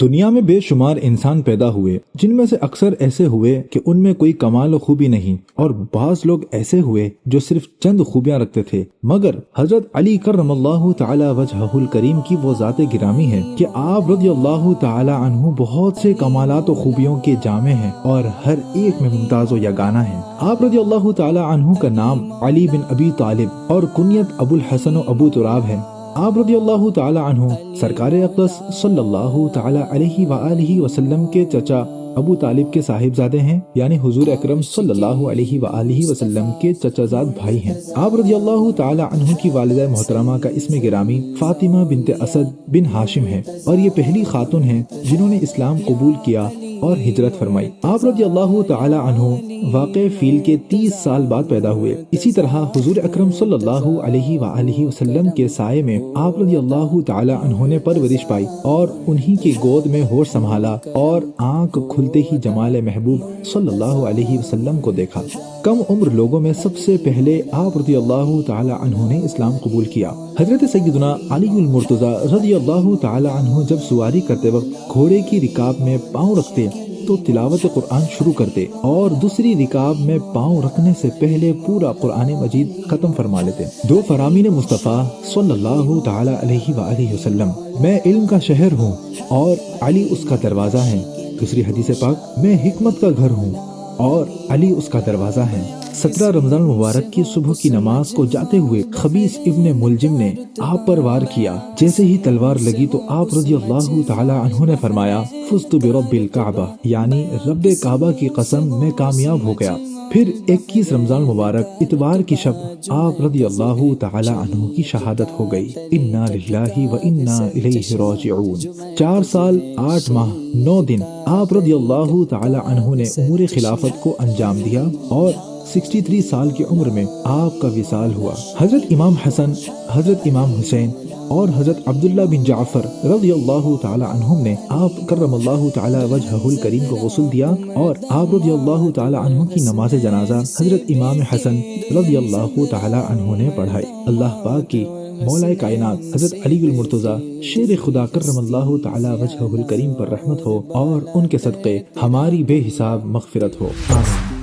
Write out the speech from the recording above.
دنیا میں بے شمار انسان پیدا ہوئے جن میں سے اکثر ایسے ہوئے کہ ان میں کوئی کمال و خوبی نہیں، اور بعض لوگ ایسے ہوئے جو صرف چند خوبیاں رکھتے تھے، مگر حضرت علی کرم اللہ تعالی وجہہ الکریم کی وہ ذات گرامی ہے کہ آپ رضی اللہ تعالی عنہ بہت سے کمالات و خوبیوں کے جامع ہیں اور ہر ایک میں ممتاز و یگانہ ہیں۔ آپ رضی اللہ تعالی عنہ کا نام علی بن ابی طالب اور کنیت ابو الحسن و ابو تراب ہے۔ آپ رضی اللہ تعالی عنہ سرکار اقدس صلی اللہ تعالی علیہ وآلہ وسلم کے چچا ابو طالب کے صاحبزادے ہیں، یعنی حضور اکرم صلی اللہ علیہ وآلہ وسلم کے چچا زاد بھائی ہیں۔ آپ رضی اللہ تعالی عنہ کی والدہ محترمہ کا اسم گرامی فاطمہ بنت اسد بن ہاشم ہے، اور یہ پہلی خاتون ہیں جنہوں نے اسلام قبول کیا اور ہجرت فرمائی۔ آپ رضی اللہ تعالی عنہ واقع فیل کے 30 سال بعد پیدا ہوئے۔ اسی طرح حضور اکرم صلی اللہ علیہ وآلہ وسلم کے سائے میں آپ رضی اللہ تعالی عنہ نے پرورش پائی اور انہی کی گود میں ہوش سنبھالا اور آنکھ کھلتے ہی جمال محبوب صلی اللہ علیہ وسلم کو دیکھا۔ کم عمر لوگوں میں سب سے پہلے آپ رضی اللہ تعالی عنہ نے اسلام قبول کیا۔ حضرت سیدنا علی المرتضی رضی اللہ تعالی عنہ جب سواری کرتے وقت گھوڑے کی رکاب میں پاؤں رکھتے تو تلاوت قرآن شروع کرتے، اور دوسری رکاب میں پاؤں رکھنے سے پہلے پورا قرآن مجید ختم فرما لیتے۔ دو فرامین مصطفیٰ صلی اللہ تعالی علیہ وآلہ وسلم، میں علم کا شہر ہوں اور علی اس کا دروازہ ہے۔ دوسری حدیث پاک، میں حکمت کا گھر ہوں اور علی اس کا دروازہ ہے۔ 17 رمضان مبارک کی صبح کی نماز کو جاتے ہوئے خبیث ابن ملجم نے آپ پر وار کیا۔ جیسے ہی تلوار لگی تو آپ رضی اللہ تعالی عنہ نے فرمایا، فزت برب الکعبہ، یعنی رب کعبہ کی قسم میں کامیاب ہو گیا۔ پھر 21 رمضان مبارک اتوار کی شب آپ رضی اللہ تعالی عنہ کی شہادت ہو گئی۔ انا للہ و انا الیہ راجعون۔ 4 سال 8 ماہ 9 دن آپ رضی اللہ تعالی عنہ نے امور خلافت کو انجام دیا اور 63 سال کی عمر میں آپ کا وصال ہوا۔ حضرت امام حسن، حضرت امام حسین اور حضرت عبداللہ بن جعفر رضی اللہ تعالی عنہم نے آپ کرم اللہ تعالی وجہہ الکریم کو غسل دیا، اور آپ رضی اللہ تعالی عنہ کی نماز جنازہ حضرت امام حسن رضی اللہ تعالی عنہ نے پڑھائی۔ اللہ پاک کی مولا کائنات حضرت علی المرتضی شیر خدا کرم اللہ تعالی وجہہ الکریم پر رحمت ہو اور ان کے صدقے ہماری بے حساب مغفرت ہو، آمین۔